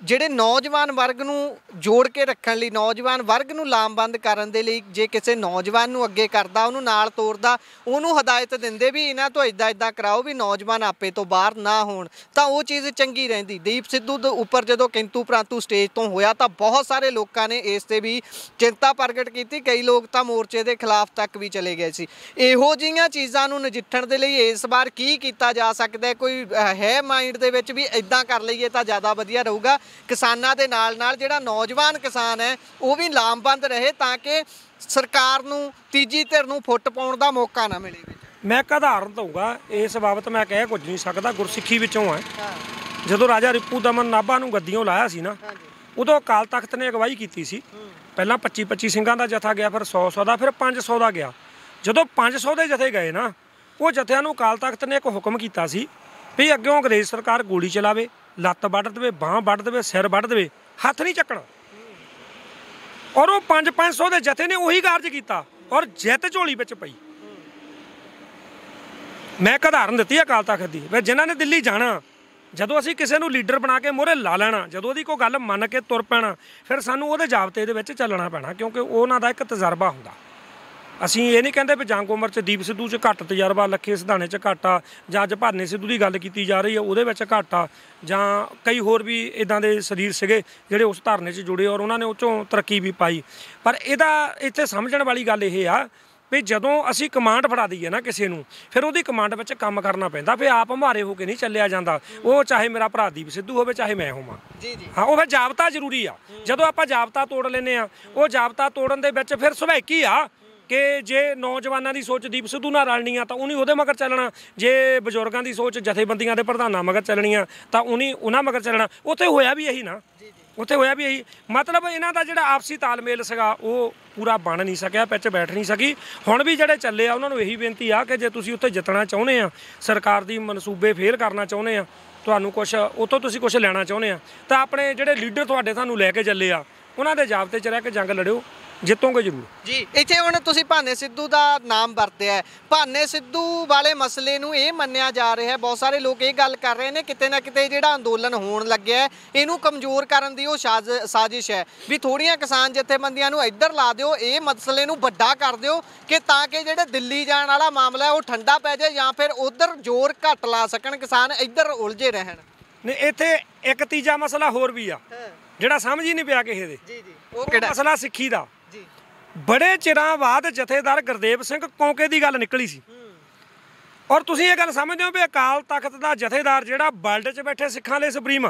ਜਿਹੜੇ ਨੌਜਵਾਨ ਵਰਗ ਨੂੰ ਜੋੜ ਕੇ ਰੱਖਣ ਲਈ, ਨੌਜਵਾਨ ਵਰਗ ਨੂੰ ਲਾਮਬੰਦ ਕਰਨ ਦੇ ਲਈ ਜੇ ਕਿਸੇ ਨੌਜਵਾਨ ਨੂੰ ਅੱਗੇ ਕਰਦਾ, ਉਹਨੂੰ ਨਾਲ ਤੋਰਦਾ, ਉਹਨੂੰ ਹਦਾਇਤ ਦਿੰਦੇ ਵੀ ਇਹਨਾਂ ਤੋਂ ਇੱਦਾਂ ਕਰਾਓ ਵੀ ਨੌਜਵਾਨ ਆਪੇ ਤੋਂ ਬਾਹਰ ਨਾ ਹੋਣ, ਤਾਂ ਉਹ ਚੀਜ਼ ਚੰਗੀ ਰਹਿੰਦੀ। ਦੀਪ ਸਿੱਧੂ ਦੇ ਉੱਪਰ ਜਦੋਂ ਕਿੰਤੂ ਪ੍ਰੰਤੂ ਸਟੇਜ ਤੋਂ ਹੋਇਆ ਤਾਂ ਬਹੁਤ ਸਾਰੇ ਲੋਕਾਂ ਨੇ ਇਸ ਤੇ ਵੀ ਚਿੰਤਾ ਪ੍ਰਗਟ ਕੀਤੀ। ਕਈ ਲੋਕ ਤਾਂ ਮੋਰਚੇ ਦੇ ਖਿਲਾਫ ਤੱਕ ਵੀ ਚਲੇ ਗਏ ਸੀ। ਇਹੋ ਜਿਹੀਆਂ ਚੀਜ਼ਾਂ ਨੂੰ ਨਜਿੱਠਣ ਦੇ ਲਈ ਇਸ ਵਾਰ ਕੀ ਕੀਤਾ ਜਾ ਸਕਦਾ? ਕੋਈ ਹੈ ਮਾਈਂਡ ਦੇ ਵਿੱਚ ਵੀ ਇੱਦਾਂ ਕਰ ਲਈਏ ਤਾਂ ਜ਼ਿਆਦਾ ਵਧੀਆ ਰਹੂਗਾ? ਕਿਸਾਨਾਂ ਦੇ ਨਾਲ ਜਿਹੜਾ ਨੌਜਵਾਨ ਕਿਸਾਨ ਹੈ ਉਹ ਵੀ ਲਾਮਬੰਦ ਰਹੇ ਤਾਂ ਕਿ ਸਰਕਾਰ ਨੂੰ ਤੀਜੀ ਧਿਰ ਨੂੰ ਫੁੱਟ ਪਾਉਣ ਦਾ ਮੌਕਾ ਨਾ ਮਿਲੇ। ਮੈਂ ਇੱਕ ਉਦਾਹਰਨ ਦਊਂਗਾ ਇਸ ਬਾਬਤ, ਮੈਂ ਕਹਿ ਕੁਝ ਨਹੀਂ ਸਕਦਾ, ਗੁਰਸਿੱਖੀ ਵਿੱਚੋਂ ਹੈ। ਜਦੋਂ ਰਾਜਾ ਰਿਪੂ ਦਮਨ ਨਾਭਾ ਨੂੰ ਗੱਦੀਆਂ ਲਾਇਆ ਸੀ ਨਾ, ਉਦੋਂ ਅਕਾਲ ਤਖਤ ਨੇ ਅਗਵਾਈ ਕੀਤੀ ਸੀ। ਪਹਿਲਾਂ 25 ਸਿੰਘਾਂ ਦਾ ਜਥਾ ਗਿਆ, ਫਿਰ 100 ਦਾ, ਫਿਰ 500 ਦਾ ਗਿਆ। ਜਦੋਂ 500 ਦੇ ਜਥੇ ਗਏ ਨਾ, ਉਹ ਜਥਿਆਂ ਨੂੰ ਅਕਾਲ ਤਖਤ ਨੇ ਇੱਕ ਹੁਕਮ ਕੀਤਾ ਸੀ ਵੀ ਅੱਗਿਓਂ ਅੰਗਰੇਜ਼ ਸਰਕਾਰ ਗੋਲੀ ਚਲਾਵੇ, ਲੱਤ ਵੱਢ ਦੇਵੇ, ਬਾਂਹ ਵੱਢ ਦੇਵੇ, ਸਿਰ ਵੱਢ ਦੇਵੇ, ਹੱਥ ਨਹੀਂ ਚੱਕਣਾ। ਔਰ ਉਹ 500 ਦੇ ਜਥੇ ਨੇ ਉਹੀ ਕਾਰਜ ਕੀਤਾ ਔਰ ਜਿੱਤ ਝੋਲੀ ਵਿੱਚ ਪਈ। ਮੈਂ ਇੱਕ ਉਦਾਹਰਨ ਦਿੱਤੀ ਅਕਾਲ ਤਖਤ ਦੀ, ਵੀ ਜਿਨ੍ਹਾਂ ਨੇ ਦਿੱਲੀ ਜਾਣਾ, ਜਦੋਂ ਅਸੀਂ ਕਿਸੇ ਨੂੰ ਲੀਡਰ ਬਣਾ ਕੇ ਮੂਹਰੇ ਲਾ ਲੈਣਾ, ਜਦੋਂ ਉਹਦੀ ਕੋਈ ਗੱਲ ਮੰਨ ਕੇ ਤੁਰ ਪੈਣਾ, ਫਿਰ ਸਾਨੂੰ ਉਹਦੇ ਜ਼ਾਬਤੇ ਦੇ ਵਿੱਚ ਚੱਲਣਾ ਪੈਣਾ, ਕਿਉਂਕਿ ਉਹਨਾਂ ਦਾ ਇੱਕ ਤਜਰਬਾ ਹੁੰਦਾ। ਅਸੀਂ ਇਹ ਨਹੀਂ ਕਹਿੰਦੇ ਵੀ ਜੰਗ ਉਮਰ 'ਚ ਦੀਪ ਸਿੱਧੂ 'ਚ ਘੱਟ ਤਜਰਬਾ, ਲੱਖੇ ਸਿਧਾਣੇ 'ਚ ਘੱਟ ਆ, ਜਾਂ ਅੱਜ ਭਾਨੇ ਸਿੱਧੂ ਦੀ ਗੱਲ ਕੀਤੀ ਜਾ ਰਹੀ ਹੈ ਉਹਦੇ ਵਿੱਚ ਘੱਟ ਆ, ਜਾਂ ਕਈ ਹੋਰ ਵੀ ਇੱਦਾਂ ਦੇ ਸਰੀਰ ਸੀਗੇ ਜਿਹੜੇ ਉਸ ਧਰਨੇ 'ਚ ਜੁੜੇ ਔਰ ਉਹਨਾਂ ਨੇ ਉਹ 'ਚੋਂ ਤਰੱਕੀ ਵੀ ਪਾਈ। ਪਰ ਇਹਦਾ ਇੱਥੇ ਸਮਝਣ ਵਾਲੀ ਗੱਲ ਇਹ ਆ ਵੀ ਜਦੋਂ ਅਸੀਂ ਕਮਾਂਡ ਫੜਾ ਦਈਏ ਨਾ ਕਿਸੇ ਨੂੰ, ਫਿਰ ਉਹਦੀ ਕਮਾਂਡ ਵਿੱਚ ਕੰਮ ਕਰਨਾ ਪੈਂਦਾ। ਫਿਰ ਆਪ ਹਮਾਰੇ ਹੋ ਕੇ ਨਹੀਂ ਚੱਲਿਆ ਜਾਂਦਾ। ਉਹ ਚਾਹੇ ਮੇਰਾ ਭਰਾ ਦੀਪ ਸਿੱਧੂ ਹੋਵੇ, ਚਾਹੇ ਮੈਂ ਹੋਵਾਂ। ਹਾਂ, ਉਹ ਫਿਰ ਜਾਬਤਾ ਜ਼ਰੂਰੀ ਆ। ਜਦੋਂ ਆਪਾਂ ਜਾਬਤਾ ਤੋੜ ਲੈਂਦੇ ਆ, ਉਹ ਜਾਬਤਾ ਤੋੜਨ ਦੇ ਵਿੱਚ ਫਿਰ ਸੁਭਾਇਕੀ ਆ ਕਿ ਜੇ ਨੌਜਵਾਨਾਂ ਦੀ ਸੋਚ ਦੀਪ ਸਿੱਧੂ ਨਾਲ ਰਲਣੀ ਆ ਤਾਂ ਉਹਨੇ ਉਹਦੇ ਮਗਰ ਚੱਲਣਾ, ਜੇ ਬਜ਼ੁਰਗਾਂ ਦੀ ਸੋਚ ਜਥੇਬੰਦੀਆਂ ਦੇ ਪ੍ਰਧਾਨਾਂ ਮਗਰ ਚੱਲਣੀ ਆ ਤਾਂ ਉਹਨੇ ਉਹਨਾਂ ਮਗਰ ਚੱਲਣਾ। ਉੱਥੇ ਹੋਇਆ ਵੀ ਇਹੀ ਨਾ, ਉੱਥੇ ਹੋਇਆ ਵੀ ਇਹੀ। ਮਤਲਬ ਇਹਨਾਂ ਦਾ ਜਿਹੜਾ ਆਪਸੀ ਤਾਲਮੇਲ ਸੀਗਾ ਉਹ ਪੂਰਾ ਬਣ ਨਹੀਂ ਸਕਿਆ, ਪਿੱਚ ਬੈਠ ਨਹੀਂ ਸਕੀ। ਹੁਣ ਵੀ ਜਿਹੜੇ ਚੱਲੇ ਆ ਉਹਨਾਂ ਨੂੰ ਇਹੀ ਬੇਨਤੀ ਆ ਕਿ ਜੇ ਤੁਸੀਂ ਉੱਥੇ ਜਿੱਤਣਾ ਚਾਹੁੰਦੇ ਆ, ਸਰਕਾਰ ਦੀ ਮਨਸੂਬੇ ਫੇਲ ਕਰਨਾ ਚਾਹੁੰਦੇ ਆ, ਤੁਹਾਨੂੰ ਕੁਛ ਉੱਥੋਂ ਤੁਸੀਂ ਕੁਛ ਲੈਣਾ ਚਾਹੁੰਦੇ ਆ, ਤਾਂ ਆਪਣੇ ਜਿਹੜੇ ਲੀਡਰ ਤੁਹਾਡੇ ਤੁਹਾਨੂੰ ਲੈ ਕੇ ਚੱਲੇ ਆ ਉਹਨਾਂ ਦੇ ਜਾਬਤੇ 'ਚ ਰਹਿ ਕੇ ਜੰਗ ਲੜਿਓ, ਜਿੱਤੋਗੇ ਜ਼ਰੂਰ ਜੀ। ਇੱਥੇ ਹੁਣ ਤੁਸੀਂ ਭਾਨੇ ਸਿੱਧੂ ਦਾ ਨਾਮ ਵਰਤਿਆ। ਭਾਨੇ ਸਿੱਧੂ ਵਾਲੇ ਮਸਲੇ ਨੂੰ ਇਹ ਮੰਨਿਆ ਜਾ ਰਿਹਾ ਹੈ, ਬਹੁਤ ਸਾਰੇ ਲੋਕ ਇਹ ਗੱਲ ਕਰ ਰਹੇ ਨੇ ਕਿਤੇ ਨਾ ਕਿਤੇ ਜਿਹੜਾ ਅੰਦੋਲਨ ਹੋਣ ਲੱਗਿਆ ਇਹਨੂੰ ਕਮਜ਼ੋਰ ਕਰਨ ਦੀ ਉਹ ਸਾਜ਼ਿਸ਼ ਹੈ ਵੀ ਥੋੜੀਆਂ ਕਿਸਾਨ ਜਥੇਬੰਦੀਆਂ ਨੂੰ ਇੱਧਰ ਲਾ ਦਿਓ, ਇਹ ਮਸਲੇ ਨੂੰ ਵੱਡਾ ਕਰ ਦਿਓ ਕਿ ਤਾਂ ਕਿ ਜਿਹੜਾ ਦਿੱਲੀ ਜਾਣ ਵਾਲਾ ਮਾਮਲਾ ਹੈ ਉਹ ਠੰਡਾ ਪੈ ਜਾਏ, ਜਾਂ ਫਿਰ ਉੱਧਰ ਜ਼ੋਰ ਘੱਟ ਲਾ ਸਕਣ ਕਿਸਾਨ, ਇੱਧਰ ਉਲਝੇ ਰਹਿਣ। ਨਹੀਂ, ਇੱਥੇ ਇੱਕ ਤੀਜਾ ਮਸਲਾ ਹੋਰ ਵੀ ਆ ਜਿਹੜਾ ਸਮਝ ਹੀ ਨਹੀਂ ਪਿਆ ਕਿਸੇ ਦੇ। ਉਹ ਕਿਹੜਾ ਮਸਲਾ? ਸਿੱਖੀ ਦਾ। ਬੜੇ ਚਿਰਾਂ ਬਾਅਦ ਜਥੇਦਾਰ ਗੁਰਦੇਵ ਸਿੰਘ ਕੌਂਕੇ ਦੀ ਗੱਲ ਨਿਕਲੀ ਸੀ। ਔਰ ਤੁਸੀਂ ਇਹ ਗੱਲ ਸਮਝਦੇ ਹੋ ਵੀ ਅਕਾਲ ਤਖਤ ਦਾ ਜਥੇਦਾਰ ਜਿਹੜਾ ਵਰਲਡ 'ਚ ਬੈਠੇ ਸਿੱਖਾਂ ਲਈ ਸੁਪਰੀਮ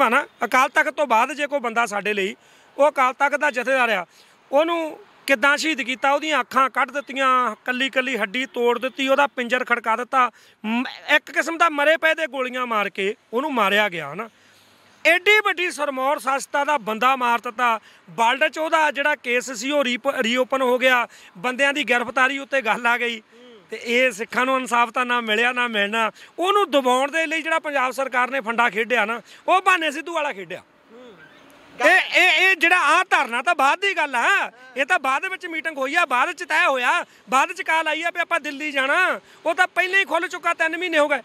ਆ ਨਾ, ਅਕਾਲ ਤਖਤ ਤੋਂ ਬਾਅਦ ਜੇ ਕੋਈ ਬੰਦਾ ਸਾਡੇ ਲਈ, ਉਹ ਅਕਾਲ ਤਖਤ ਦਾ ਜਥੇਦਾਰ ਆ। ਉਹਨੂੰ ਕਿੱਦਾਂ ਸ਼ਹੀਦ ਕੀਤਾ? ਉਹਦੀਆਂ ਅੱਖਾਂ ਕੱਢ ਦਿੱਤੀਆਂ, ਕੱਲੀ ਕੱਲੀ ਹੱਡੀ ਤੋੜ ਦਿੱਤੀ, ਉਹਦਾ ਪਿੰਜਰ ਖੜਕਾ ਦਿੱਤਾ, ਇੱਕ ਕਿਸਮ ਦਾ ਮਰੇ ਪਏ ਦੇ ਗੋਲੀਆਂ ਮਾਰ ਕੇ ਉਹਨੂੰ ਮਾਰਿਆ ਗਿਆ ਨਾ। ਐਡੀ ਵੱਡੀ ਸਰਮੌਰ ਸੰਸਥਾ ਦਾ ਬੰਦਾ ਮਾਰ ਦਿੱਤਾ। ਵਰਲਡ 'ਚ ਉਹਦਾ ਜਿਹੜਾ ਕੇਸ ਸੀ ਉਹ ਰੀਓਪਨ ਹੋ ਗਿਆ, ਬੰਦਿਆਂ ਦੀ ਗ੍ਰਿਫਤਾਰੀ ਉੱਤੇ ਗੱਲ ਆ ਗਈ। ਤੇ ਇਹ ਸਿੱਖਾਂ ਨੂੰ ਇਨਸਾਫ ਤਾਂ ਨਾ ਮਿਲਿਆ ਨਾ ਮਿਲਣਾ। ਉਹਨੂੰ ਦਬਾਉਣ ਦੇ ਲਈ ਜਿਹੜਾ ਪੰਜਾਬ ਸਰਕਾਰ ਨੇ ਫੰਡਾ ਖੇਡਿਆ ਨਾ, ਉਹ ਭਾਨੇ ਸਿੱਧੂ ਵਾਲਾ ਖੇਡਿਆ। ਇਹ ਜਿਹੜਾ ਆਹ ਧਰਨਾ ਤਾਂ ਬਾਅਦ ਦੀ ਗੱਲ ਆ, ਇਹ ਤਾਂ ਬਾਅਦ ਵਿੱਚ ਮੀਟਿੰਗ ਹੋਈ ਆ, ਬਾਅਦ ਚ ਤੈਅ ਹੋਇਆ, ਬਾਅਦ ਚ ਕਾਲ ਆਈ ਆ ਵੀ ਆਪਾਂ ਦਿੱਲੀ ਜਾਣਾ। ਉਹ ਤਾਂ ਪਹਿਲਾਂ ਹੀ ਖੁੱਲ ਚੁੱਕਾ, 3 ਮਹੀਨੇ ਹੋ ਗਏ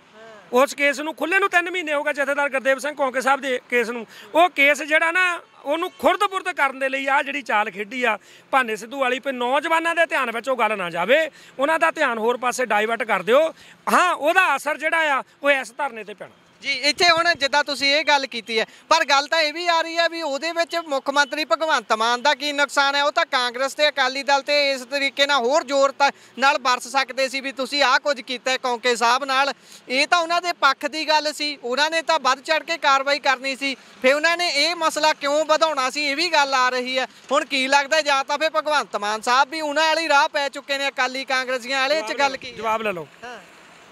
ਉਸ ਕੇਸ ਨੂੰ ਖੁੱਲੇ ਨੂੰ, 3 ਮਹੀਨੇ ਹੋ ਗਏ ਜਥੇਦਾਰ ਗੁਰਦੇਵ ਸਿੰਘ ਕੌਂਕੇ ਸਾਹਿਬ ਦੇ ਕੇਸ ਨੂੰ। ਉਹ ਕੇਸ ਜਿਹੜਾ ਨਾ ਉਹਨੂੰ ਖੁਰਦ-ਬੁਰਦ ਕਰਨ ਦੇ ਲਈ ਆ ਜਿਹੜੀ ਚਾਲ ਖੇਡੀ ਆ ਭਾਨੇ ਸਿੱਧੂ ਵਾਲੀ, ਵੀ ਨੌਜਵਾਨਾਂ ਦੇ ਧਿਆਨ ਵਿੱਚ ਉਹ ਗੱਲ ਨਾ ਜਾਵੇ, ਉਹਨਾਂ ਦਾ ਧਿਆਨ ਹੋਰ ਪਾਸੇ ਡਾਈਵਰਟ ਕਰ ਦਿਓ। ਹਾਂ, ਉਹਦਾ ਅਸਰ ਜਿਹੜਾ ਆ ਉਹ ਇਸ ਧਰਨੇ ਤੇ ਪੈਣਾ ਜੀ। ਇੱਥੇ ਹੁਣ ਜਿੱਦਾਂ ਤੁਸੀਂ ਇਹ ਗੱਲ ਕੀਤੀ ਹੈ, ਪਰ ਗੱਲ ਤਾਂ ਇਹ ਵੀ ਆ ਰਹੀ ਹੈ ਵੀ ਉਹਦੇ ਵਿੱਚ ਮੁੱਖ ਮੰਤਰੀ ਭਗਵੰਤ ਮਾਨ ਦਾ ਕੀ ਨੁਕਸਾਨ ਹੈ? ਉਹ ਤਾਂ ਕਾਂਗਰਸ ਤੇ ਅਕਾਲੀ ਦਲ ਤੇ ਇਸ ਤਰੀਕੇ ਨਾਲ ਹੋਰ ਜ਼ੋਰ ਨਾਲ ਵਰਸ ਸਕਦੇ ਸੀ ਵੀ ਤੁਸੀਂ ਆਹ ਕੁਝ ਕੀਤਾ ਕੌਂਕੇ ਸਾਹਿਬ ਨਾਲ। ਇਹ ਤਾਂ ਉਹਨਾਂ ਦੇ ਪੱਖ ਦੀ ਗੱਲ ਸੀ, ਉਹਨਾਂ ਨੇ ਤਾਂ ਵੱਧ ਚੜ ਕੇ ਕਾਰਵਾਈ ਕਰਨੀ ਸੀ, ਫਿਰ ਉਹਨਾਂ ਨੇ ਇਹ ਮਸਲਾ ਕਿਉਂ ਵਧਾਉਣਾ ਸੀ, ਇਹ ਵੀ ਗੱਲ ਆ ਰਹੀ ਹੈ। ਹੁਣ ਕੀ ਲੱਗਦਾ, ਜਾਂ ਤਾਂ ਫਿਰ ਭਗਵੰਤ ਮਾਨ ਸਾਹਿਬ ਵੀ ਉਹਨਾਂ ਵਾਲੀ ਰਾਹ ਪੈ ਚੁੱਕੇ ਨੇ, ਅਕਾਲੀ ਕਾਂਗਰਸੀਆਂ ਵਾਲੇ 'ਚ ਗੱਲ ਕੀ? ਜਵਾਬ ਲੈ ਲਓ।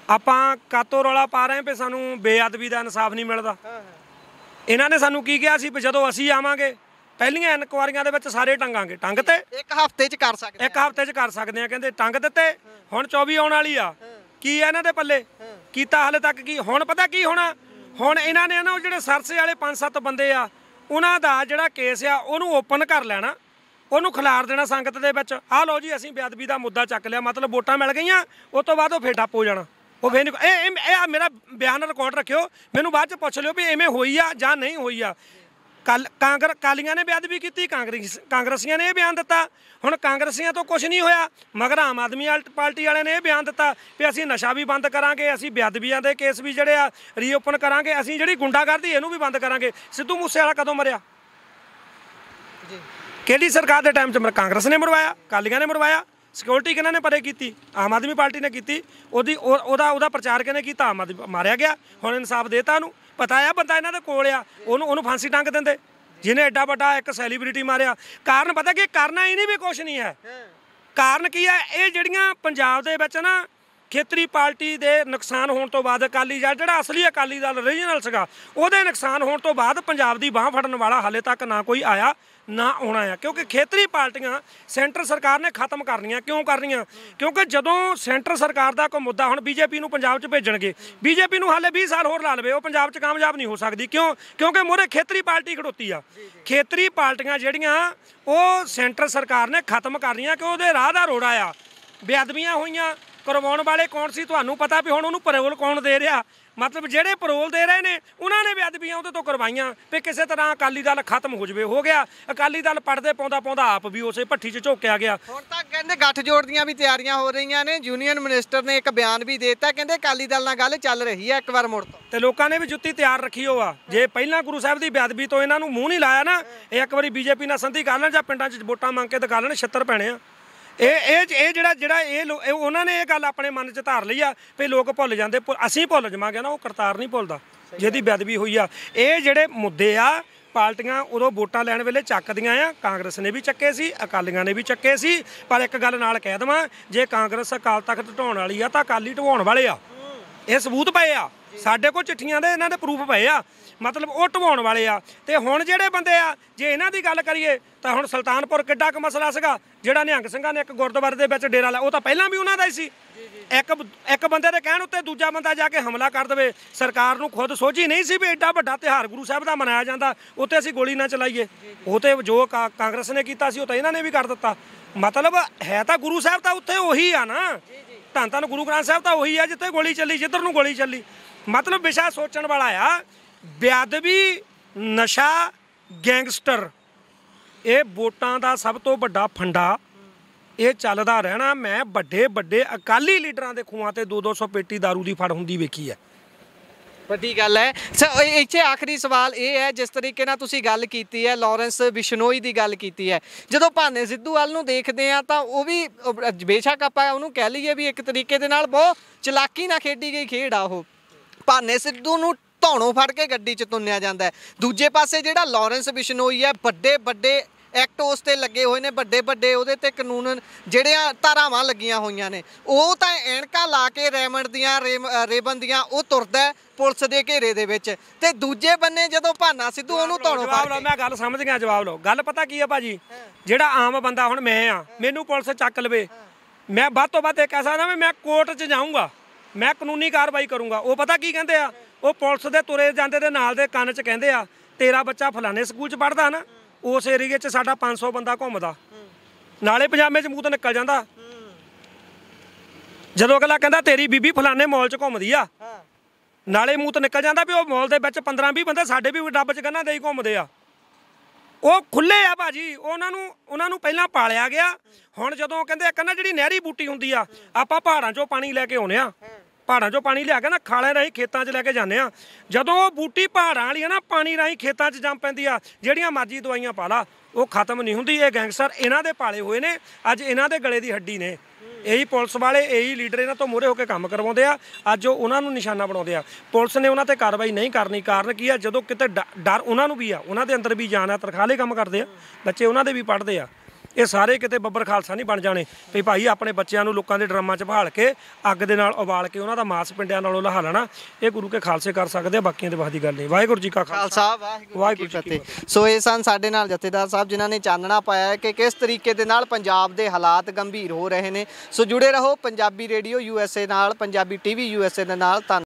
ਆਪਾਂ ਕਾਤੋਂ ਰੌਲਾ ਪਾ ਰਹੇ ਵੀ ਸਾਨੂੰ ਬੇਅਦਬੀ ਦਾ ਇਨਸਾਫ ਨਹੀਂ ਮਿਲਦਾ। ਇਹਨਾਂ ਨੇ ਸਾਨੂੰ ਕੀ ਕਿਹਾ ਸੀ ਵੀ ਜਦੋਂ ਅਸੀਂ ਆਵਾਂਗੇ ਪਹਿਲੀਆਂ ਇਨਕੁਆਰੀਆਂ ਦੇ ਵਿੱਚ ਸਾਰੇ ਟੰਗਾਂਗੇ। ਟੰਗ ਤੇ 1 ਹਫ਼ਤੇ 'ਚ ਕਰ ਸਕਦੇ, 1 ਹਫ਼ਤੇ 'ਚ ਕਰ ਸਕਦੇ ਆ ਕਹਿੰਦੇ, ਟੰਗ ਦਿੱਤੇ। ਹੁਣ 24 ਆਉਣ ਵਾਲੀ ਆ, ਕੀ ਆ ਇਹਨਾਂ ਦੇ ਪੱਲੇ ਕੀਤਾ ਹਾਲੇ ਤੱਕ ਕੀ? ਹੁਣ ਪਤਾ ਕੀ ਹੋਣਾ, ਹੁਣ ਇਹਨਾਂ ਨੇ ਨਾ ਜਿਹੜੇ ਸਰਸੇ ਵਾਲੇ 5-7 ਬੰਦੇ ਆ, ਉਹਨਾਂ ਦਾ ਜਿਹੜਾ ਕੇਸ ਆ ਉਹਨੂੰ ਓਪਨ ਕਰ ਲੈਣਾ, ਉਹਨੂੰ ਖਿਲਾਰ ਦੇਣਾ ਸੰਗਤ ਦੇ ਵਿੱਚ। ਆਹ ਲਓ ਜੀ, ਅਸੀਂ ਬੇਅਦਬੀ ਦਾ ਮੁੱਦਾ ਚੱਕ ਲਿਆ, ਮਤਲਬ ਵੋਟਾਂ ਮਿਲ ਗਈਆਂ, ਉਸ ਤੋਂ ਬਾਅਦ ਉਹ ਫੇਰ ਠੱਪ ਹੋ ਜਾਣਾ। ਉਹ ਫੇਰ ਇਹ ਮੇਰਾ ਬਿਆਨ ਰਿਕਾਰਡ ਰੱਖਿਓ, ਮੈਨੂੰ ਬਾਅਦ 'ਚ ਪੁੱਛ ਲਿਓ ਵੀ ਐਵੇਂ ਹੋਈ ਆ ਜਾਂ ਨਹੀਂ ਹੋਈ ਆ। ਕਾਲੀਆਂ ਨੇ ਬੇਅਦਬੀ ਕੀਤੀ, ਕਾਂਗਰਸੀਆਂ ਨੇ ਇਹ ਬਿਆਨ ਦਿੱਤਾ। ਹੁਣ ਕਾਂਗਰਸੀਆਂ ਤੋਂ ਕੁਝ ਨਹੀਂ ਹੋਇਆ, ਮਗਰ ਆਮ ਆਦਮੀ ਪਾਰਟੀ ਵਾਲਿਆਂ ਨੇ ਇਹ ਬਿਆਨ ਦਿੱਤਾ ਵੀ ਅਸੀਂ ਨਸ਼ਾ ਵੀ ਬੰਦ ਕਰਾਂਗੇ, ਅਸੀਂ ਬੇਅਦਬੀਆਂ ਦੇ ਕੇਸ ਵੀ ਜਿਹੜੇ ਆ ਰੀਓਪਨ ਕਰਾਂਗੇ, ਅਸੀਂ ਜਿਹੜੀ ਗੁੰਡਾਗਰਦੀ ਇਹਨੂੰ ਵੀ ਬੰਦ ਕਰਾਂਗੇ। ਸਿੱਧੂ ਮੂਸੇਵਾਲਾ ਕਦੋਂ ਮਰਿਆ? ਕਿਹੜੀ ਸਰਕਾਰ ਦੇ ਟਾਈਮ 'ਚ ਮਰਿਆ? ਕਾਂਗਰਸ ਨੇ ਮਰਵਾਇਆ, ਕਾਲੀਆਂ ਨੇ ਮਰਵਾਇਆ। ਸਿਕਿਉਰਿਟੀ ਕਿਹਨਾਂ ਨੇ ਪਰੇ ਕੀਤੀ? ਆਮ ਆਦਮੀ ਪਾਰਟੀ ਨੇ ਕੀਤੀ। ਉਹਦਾ ਪ੍ਰਚਾਰ ਕਿਹਨੇ ਕੀਤਾ? ਆਮ ਆਦਮੀ। ਮਾਰਿਆ ਗਿਆ, ਹੁਣ ਇਨਸਾਫ ਦੇਤਾ ਉਹਨੂੰ, ਪਤਾ ਆ ਬੰਦਾ ਇਹਨਾਂ ਦੇ ਕੋਲ ਆ, ਉਹਨੂੰ ਫਾਂਸੀ ਟੰਗ ਦਿੰਦੇ ਜਿਹਨੇ ਐਡਾ ਵੱਡਾ ਇੱਕ ਸੈਲੀਬ੍ਰਿਟੀ ਮਾਰਿਆ। ਕਾਰਨ ਪਤਾ ਕੀ? ਕਰਨਾ ਹੀ ਨਹੀਂ ਵੀ ਕੁਛ ਨਹੀਂ ਹੈ। ਕਾਰਨ ਕੀ ਹੈ? ਇਹ ਜਿਹੜੀਆਂ ਪੰਜਾਬ ਦੇ ਵਿੱਚ ਨਾ ਖੇਤਰੀ ਪਾਰਟੀ ਦੇ ਨੁਕਸਾਨ ਹੋਣ ਤੋਂ ਬਾਅਦ ਅਕਾਲੀ ਦਲ ਜਿਹੜਾ ਅਸਲੀ ਅਕਾਲੀ ਦਲ ਰੀਜਨਲ ਸੀਗਾ, ਉਹਦੇ ਨੁਕਸਾਨ ਹੋਣ ਤੋਂ ਬਾਅਦ ਪੰਜਾਬ ਦੀ ਬਾਂਹ ਫੜਨ ਵਾਲਾ ਹਾਲੇ ਤੱਕ ਨਾ ਕੋਈ ਆਇਆ ਨਾ ਆਉਣਾ ਆ। ਕਿਉਂਕਿ ਖੇਤਰੀ ਪਾਰਟੀਆਂ ਸੈਂਟਰ ਸਰਕਾਰ ਨੇ ਖਤਮ ਕਰਨੀਆਂ। ਕਿਉਂ ਕਰਨੀਆਂ? ਕਿਉਂਕਿ ਜਦੋਂ ਸੈਂਟਰ ਸਰਕਾਰ ਦਾ ਕੋਈ ਮੁੱਦਾ, ਹੁਣ ਬੀਜੇਪੀ ਨੂੰ ਪੰਜਾਬ 'ਚ ਭੇਜਣਗੇ, ਬੀਜੇਪੀ ਨੂੰ ਹਾਲੇ 20 ਸਾਲ ਹੋਰ ਲਾ ਲਵੇ, ਉਹ ਪੰਜਾਬ 'ਚ ਕਾਮਯਾਬ ਨਹੀਂ ਹੋ ਸਕਦੀ। ਕਿਉਂ? ਕਿਉਂਕਿ ਮੂਹਰੇ ਖੇਤਰੀ ਪਾਰਟੀ ਖੜੋਤੀ ਆ। ਖੇਤਰੀ ਪਾਰਟੀਆਂ ਜਿਹੜੀਆਂ ਉਹ ਸੈਂਟਰ ਸਰਕਾਰ ਨੇ ਖਤਮ ਕਰਨੀਆਂ, ਕਿ ਉਹਦੇ ਰਾਹ ਦਾ ਰੋੜਾ ਆ। ਬੇਅਦਬੀਆਂ ਹੋਈਆਂ, ਕਰਵਾਉਣ ਵਾਲੇ ਕੌਣ ਸੀ ਤੁਹਾਨੂੰ ਪਤਾ ਵੀ ਹੁਣ ਉਹਨੂੰ ਪਰੋਲ ਕੌਣ ਦੇ ਰਿਹਾ? ਮਤਲਬ ਜਿਹੜੇ ਪਰੋਲ ਦੇ ਰਹੇ ਨੇ ਉਹਨਾਂ ਨੇ ਬੇਅਦਬੀਆਂ ਉਹਦੇ ਤੋਂ ਕਰਵਾਈਆਂ ਵੀ ਕਿਸੇ ਤਰ੍ਹਾਂ ਅਕਾਲੀ ਦਲ ਖਤਮ ਹੋ ਜਵੇ। ਹੋ ਗਿਆ ਅਕਾਲੀ ਦਲ ਪੜਦੇ ਪਾਉਂਦਾ ਆਪ ਵੀ ਉਸੇ ਭੱਠੀ 'ਚ ਝੋਕਿਆ ਗਿਆ। ਹੁਣ ਤਾਂ ਕਹਿੰਦੇ ਗੱਠਜੋੜ ਦੀਆਂ ਵੀ ਤਿਆਰੀਆਂ ਹੋ ਰਹੀਆਂ ਨੇ। ਯੂਨੀਅਨ ਮਿਨਿਸਟਰ ਨੇ ਇੱਕ ਬਿਆਨ ਵੀ ਦੇ ਦਿੱਤਾ, ਕਹਿੰਦੇ ਅਕਾਲੀ ਦਲ ਨਾਲ ਗੱਲ ਚੱਲ ਰਹੀ ਹੈ ਇੱਕ ਵਾਰ ਮੁੜ ਤੋਂ। ਤੇ ਲੋਕਾਂ ਨੇ ਵੀ ਜੁੱਤੀ ਤਿਆਰ ਰੱਖੀ ਹੋ ਆ। ਜੇ ਪਹਿਲਾਂ ਗੁਰੂ ਸਾਹਿਬ ਦੀ ਬੇਅਦਬੀ ਤੋਂ ਇਹਨਾਂ ਨੂੰ ਮੂੰਹ ਨਹੀਂ ਲਾਇਆ ਨਾ, ਇਹ ਇੱਕ ਵਾਰੀ ਬੀਜੇਪੀ ਨਾਲ ਸੰਧੀ ਕਰ ਲੈਣ ਜਾਂ ਪਿੰਡਾਂ 'ਚ ਵੋਟਾਂ ਮੰਗ ਕੇ ਦਿਖਾ ਲੈਣ, ਛਿੱਤਰ ਪੈਣੇ ਆ। ਇਹ ਜਿਹੜਾ ਉਹਨਾਂ ਨੇ ਇਹ ਗੱਲ ਆਪਣੇ ਮਨ 'ਚ ਧਾਰ ਲਈ ਆ ਵੀ ਲੋਕ ਭੁੱਲ ਜਾਂਦੇ। ਅਸੀਂ ਭੁੱਲ ਜਾਵਾਂਗੇ ਨਾ, ਉਹ ਕਰਤਾਰ ਨਹੀਂ ਭੁੱਲਦਾ ਜਿਹਦੀ ਬੇਅਦਬੀ ਹੋਈ ਆ। ਇਹ ਜਿਹੜੇ ਮੁੱਦੇ ਆ ਪਾਰਟੀਆਂ ਉਦੋਂ ਵੋਟਾਂ ਲੈਣ ਵੇਲੇ ਚੱਕਦੀਆਂ ਆ। ਕਾਂਗਰਸ ਨੇ ਵੀ ਚੱਕੇ ਸੀ, ਅਕਾਲੀਆਂ ਨੇ ਵੀ ਚੱਕੇ ਸੀ। ਪਰ ਇੱਕ ਗੱਲ ਨਾਲ ਕਹਿ ਦੇਵਾਂ, ਜੇ ਕਾਂਗਰਸ ਅਕਾਲ ਤਖਤ ਢਾਉਣ ਵਾਲੀ ਆ ਤਾਂ ਅਕਾਲੀ ਢਵਾਉਣ ਵਾਲੇ ਆ। ਇਹ ਸਬੂਤ ਪਏ ਆ ਸਾਡੇ ਕੋਲ, ਚਿੱਠੀਆਂ ਦੇ ਇਹਨਾਂ ਦੇ ਪ੍ਰੂਫ ਪਏ ਆ, ਮਤਲਬ ਉਹ ਢਵਾਉਣ ਵਾਲੇ ਆ। ਤੇ ਹੁਣ ਜਿਹੜੇ ਬੰਦੇ ਆ, ਜੇ ਇਹਨਾਂ ਦੀ ਗੱਲ ਕਰੀਏ ਤਾਂ ਹੁਣ ਸੁਲਤਾਨਪੁਰ ਕਿੱਡਾ ਕੁ ਮਸਲਾ ਸੀਗਾ ਜਿਹੜਾ ਨਿਹੰਗ ਸਿੰਘਾਂ ਨੇ ਇੱਕ ਗੁਰਦੁਆਰੇ ਦੇ ਵਿੱਚ ਡੇਰਾ ਲਾਇਆ, ਉਹ ਤਾਂ ਪਹਿਲਾਂ ਵੀ ਉਹਨਾਂ ਦਾ ਹੀ ਸੀ। ਇੱਕ ਬੰਦੇ ਦੇ ਕਹਿਣ ਉੱਤੇ ਦੂਜਾ ਬੰਦਾ ਜਾ ਕੇ ਹਮਲਾ ਕਰ ਦੇਵੇ। ਸਰਕਾਰ ਨੂੰ ਖੁਦ ਸੋਝੀ ਨਹੀਂ ਸੀ ਵੀ ਐਡਾ ਵੱਡਾ ਤਿਉਹਾਰ ਗੁਰੂ ਸਾਹਿਬ ਦਾ ਮਨਾਇਆ ਜਾਂਦਾ, ਉੱਤੇ ਅਸੀਂ ਗੋਲੀ ਨਾ ਚਲਾਈਏ। ਉਹ ਤੇ ਜੋ ਕਾਂਗਰਸ ਨੇ ਕੀਤਾ ਸੀ ਉਹ ਤਾਂ ਇਹਨਾਂ ਨੇ ਵੀ ਕਰ ਦਿੱਤਾ। ਮਤਲਬ ਹੈ ਤਾਂ ਗੁਰੂ ਸਾਹਿਬ ਤਾਂ ਉੱਥੇ ਉਹੀ ਆ ਨਾ, ਧੰਨ ਧੰਨ ਗੁਰੂ ਗ੍ਰੰਥ ਸਾਹਿਬ ਤਾਂ ਉਹੀ ਆ ਜਿੱਥੇ ਗੋਲੀ ਚੱਲੀ, ਜਿੱਧਰ ਨੂੰ ਗੋਲੀ ਚੱਲੀ। ਮਤਲਬ ਵਿਸ਼ਾ ਸੋਚਣ ਵਾਲਾ ਆ। ਬੇਅਦਬੀ, ਨਸ਼ਾ, ਗੈਂਗਸਟਰ, ਇਹ ਵੋਟਾਂ ਦਾ ਸਭ ਤੋਂ ਵੱਡਾ ਫੰਡਾ। ਇਹ ਚੱਲਦਾ ਰਹਿਣਾ। ਮੈਂ ਵੱਡੇ ਅਕਾਲੀ ਲੀਡਰਾਂ ਦੇ ਖੂਹਾਂ ਤੇ 200 ਪੇਟੀ ਦਾਰੂ ਦੀ ਫੜ ਹੁੰਦੀ ਵੇਖੀ ਹੈ। ਵੱਡੀ ਗੱਲ ਹੈ। ਇੱਥੇ ਆਖਰੀ ਸਵਾਲ ਇਹ ਹੈ, ਜਿਸ ਤਰੀਕੇ ਨਾਲ ਤੁਸੀਂ ਗੱਲ ਕੀਤੀ ਹੈ, ਲਾਰੈਂਸ ਬਿਸ਼ਨੋਈ ਦੀ ਗੱਲ ਕੀਤੀ ਹੈ, ਜਦੋਂ ਭਾਨੇ ਸਿੱਧੂ ਵੱਲ ਨੂੰ ਦੇਖਦੇ ਆ ਤਾਂ ਉਹ ਵੀ ਬੇਸ਼ੱਕ ਆਪਾਂ ਉਹਨੂੰ ਕਹਿ ਲਈਏ ਵੀ ਇੱਕ ਤਰੀਕੇ ਦੇ ਨਾਲ ਬਹੁਤ ਚਲਾਕੀ ਨਾਲ ਖੇਡੀ ਗਈ ਖੇਡ ਆ। ਉਹ ਭਾਨੇ ਸਿੱਧੂ ਨੂੰ ਧੌਣੋਂ ਫੜ ਕੇ ਗੱਡੀ 'ਚ ਤੁੰਨਿਆ ਜਾਂਦਾ ਹੈ। ਦੂਜੇ ਪਾਸੇ ਜਿਹੜਾ ਲਾਰੈਂਸ ਬਿਸ਼ਨੋਈ ਹੈ, ਵੱਡੇ ਐਕਟ ਉਸ 'ਤੇ ਲੱਗੇ ਹੋਏ ਨੇ, ਵੱਡੇ ਉਹਦੇ 'ਤੇ ਕਾਨੂੰਨ ਜਿਹੜੀਆਂ ਧਾਰਾਵਾਂ ਲੱਗੀਆਂ ਹੋਈਆਂ ਨੇ। ਉਹ ਤਾਂ ਐਨਕਾਂ ਲਾ ਕੇ ਰੈਮੰਡ ਦੀਆਂ ਰੇਬਨ ਦੀਆਂ ਉਹ ਤੁਰਦਾ ਪੁਲਿਸ ਦੇ ਘੇਰੇ ਦੇ ਵਿੱਚ, ਤੇ ਦੂਜੇ ਬੰਨੇ ਜਦੋਂ ਭਾਨਾ ਸਿੱਧੂ ਉਹਨੂੰ ਧੌਣੋਂ ਫੜ ਕੇ। ਮੈਂ ਗੱਲ ਸਮਝ ਗਿਆ, ਜਵਾਬ ਲਓ। ਗੱਲ ਪਤਾ ਕੀ ਆ ਭਾਜੀ, ਜਿਹੜਾ ਆਮ ਬੰਦਾ, ਹੁਣ ਮੈਂ ਆ, ਮੈਨੂੰ ਪੁਲਿਸ ਚੱਕ ਲਵੇ, ਮੈਂ ਵੱਧ ਤੋਂ ਵੱਧ ਇਹ ਕਹਿ ਸਕਦਾ ਵੀ ਮੈਂ ਕੋਰਟ 'ਚ ਜਾਊਂਗਾ, ਮੈਂ ਕਾਨੂੰਨੀ ਕਾਰਵਾਈ ਕਰੂੰਗਾ। ਉਹ ਪਤਾ ਕੀ ਕਹਿੰਦੇ ਆ, ਉਹ ਪੁਲਿਸ ਦੇ ਤੁਰੇ ਜਾਂਦੇ ਦੇ ਨਾਲ ਦੇ ਕੰਨ 'ਚ ਕਹਿੰਦੇ ਆ ਤੇਰਾ ਬੱਚਾ ਫਲਾਣੇ ਸਕੂਲ 'ਚ ਪੜ੍ਹਦਾ ਨਾ, ਉਸ ਏਰੀਏ 'ਚ ਸਾਡਾ 500 ਬੰਦਾ ਘੁੰਮਦਾ, ਨਾਲੇ ਪਜਾਮੇ 'ਚ ਮੂੰਹ ਤੋਂ ਨਿਕਲ ਜਾਂਦਾ। ਜਦੋਂ ਅਗਲਾ ਕਹਿੰਦਾ ਤੇਰੀ ਬੀਬੀ ਫਲਾਣੇ ਮਾਲ 'ਚ ਘੁੰਮਦੀ ਆ, ਨਾਲੇ ਮੂੰਹ ਤੋਂ ਨਿਕਲ ਜਾਂਦਾ ਵੀ ਉਹ ਮਾਲ ਦੇ ਵਿੱਚ 15-20 ਬੰਦੇ ਸਾਡੇ ਵੀ ਡੱਬ 'ਚ ਕਹਿੰਦਾ ਦੇ ਹੀ ਘੁੰਮਦੇ ਆ। ਉਹ ਖੁੱਲੇ ਆ ਭਾਜੀ, ਉਹਨਾਂ ਨੂੰ ਪਹਿਲਾਂ ਪਾਲਿਆ ਗਿਆ। ਹੁਣ ਜਦੋਂ ਕਹਿੰਦੇ ਇੱਕ ਨਾ ਜਿਹੜੀ ਨਹਿਰੀ ਬੂਟੀ ਹੁੰਦੀ ਆ, ਆਪਾਂ ਪਹਾੜਾਂ 'ਚੋਂ ਪਾਣੀ ਲੈ ਕੇ ਆਉਂਦੇ ਆ, ਪਹਾੜਾਂ 'ਚੋਂ ਪਾਣੀ ਲਿਆ ਕੇ ਨਾ ਖਾਲੇ ਰਾਹੀਂ ਖੇਤਾਂ 'ਚ ਲੈ ਕੇ ਜਾਂਦੇ ਆ। ਜਦੋਂ ਉਹ ਬੂਟੀ ਪਹਾੜਾਂ ਵਾਲੀ ਆ ਨਾ ਪਾਣੀ ਰਾਹੀਂ ਖੇਤਾਂ 'ਚ ਜੰਮ ਪੈਂਦੀ ਆ, ਜਿਹੜੀਆਂ ਮਰਜ਼ੀ ਦਵਾਈਆਂ ਪਾ ਲਾ ਉਹ ਖਤਮ ਨਹੀਂ ਹੁੰਦੀ। ਇਹ ਗੈਂਗਸਟਰ ਇਹਨਾਂ ਦੇ ਪਾਲੇ ਹੋਏ ਨੇ, ਅੱਜ ਇਹਨਾਂ ਦੇ ਗਲੇ ਦੀ ਹੱਡੀ ਨੇ। ਇਹੀ ਪੁਲਿਸ ਵਾਲੇ, ਇਹੀ ਲੀਡਰ ਇਹਨਾਂ ਤੋਂ ਮੂਹਰੇ ਹੋ ਕੇ ਕੰਮ ਕਰਵਾਉਂਦੇ ਆ। ਅੱਜ ਉਹ ਉਹਨਾਂ ਨੂੰ ਨਿਸ਼ਾਨਾ ਬਣਾਉਂਦੇ ਆ। ਪੁਲਿਸ ਨੇ ਉਹਨਾਂ ਤੇ ਕਾਰਵਾਈ ਨਹੀਂ ਕਰਨੀ, ਕਾਰਨ ਕੀ ਆ, ਜਦੋਂ ਕਿਤੇ ਡਰ ਉਹਨਾਂ ਨੂੰ ਵੀ ਆ, ਉਹਨਾਂ ਦੇ ਅੰਦਰ ਵੀ ਜਾਨ ਆ, ਤਰਖਾਲੇ ਕੰਮ ਕਰਦੇ ਆ, ਬੱਚੇ ਉਹਨਾਂ ਦੇ ਵੀ ਪੜ੍ਹਦੇ ਆ। ਇਹ ਸਾਰੇ ਕਿਤੇ ਬੱਬਰ ਖਾਲਸਾ ਨਹੀਂ ਬਣ ਜਾਣੇ ਵੀ ਭਾਈ ਆਪਣੇ ਬੱਚਿਆਂ ਨੂੰ ਲੋਕਾਂ ਦੇ ਡਰਾਮਾਂ 'ਚ ਬਹਾਲ ਕੇ ਅੱਗ ਦੇ ਨਾਲ ਉਬਾਲ ਕੇ ਉਹਨਾਂ ਦਾ ਮਾਸ ਪਿੰਡਿਆਂ ਨਾਲੋਂ ਲਹਾ ਲੈਣਾ। ਇਹ ਗੁਰੂ ਕੇ ਖਾਲਸੇ ਕਰ ਸਕਦੇ ਆ, ਬਾਕੀਆਂ ਦੇ ਬਸ ਦੀ ਗੱਲ ਨਹੀਂ। ਵਾਹਿਗੁਰੂ ਜੀ ਕਾ ਖਾਲਸਾ, ਵਾਹਿਗੁਰੂ ਜੀ ਕੀ ਫਤਿਹ। ਸੋ ਇਹ ਸਨ ਸਾਡੇ ਨਾਲ ਜਥੇਦਾਰ ਸਾਹਿਬ ਜਿਨ੍ਹਾਂ ਨੇ ਚਾਨਣਾ ਪਾਇਆ ਹੈ ਕਿ ਕਿਸ ਤਰੀਕੇ ਦੇ ਨਾਲ ਪੰਜਾਬ ਦੇ ਹਾਲਾਤ ਗੰਭੀਰ ਹੋ ਰਹੇ ਨੇ। ਸੋ ਜੁੜੇ ਰਹੋ ਪੰਜਾਬੀ ਰੇਡੀਓ USA ਨਾਲ, ਪੰਜਾਬੀ TV USA ਦੇ ਨਾਲ। ਧੰਨਵਾਦ।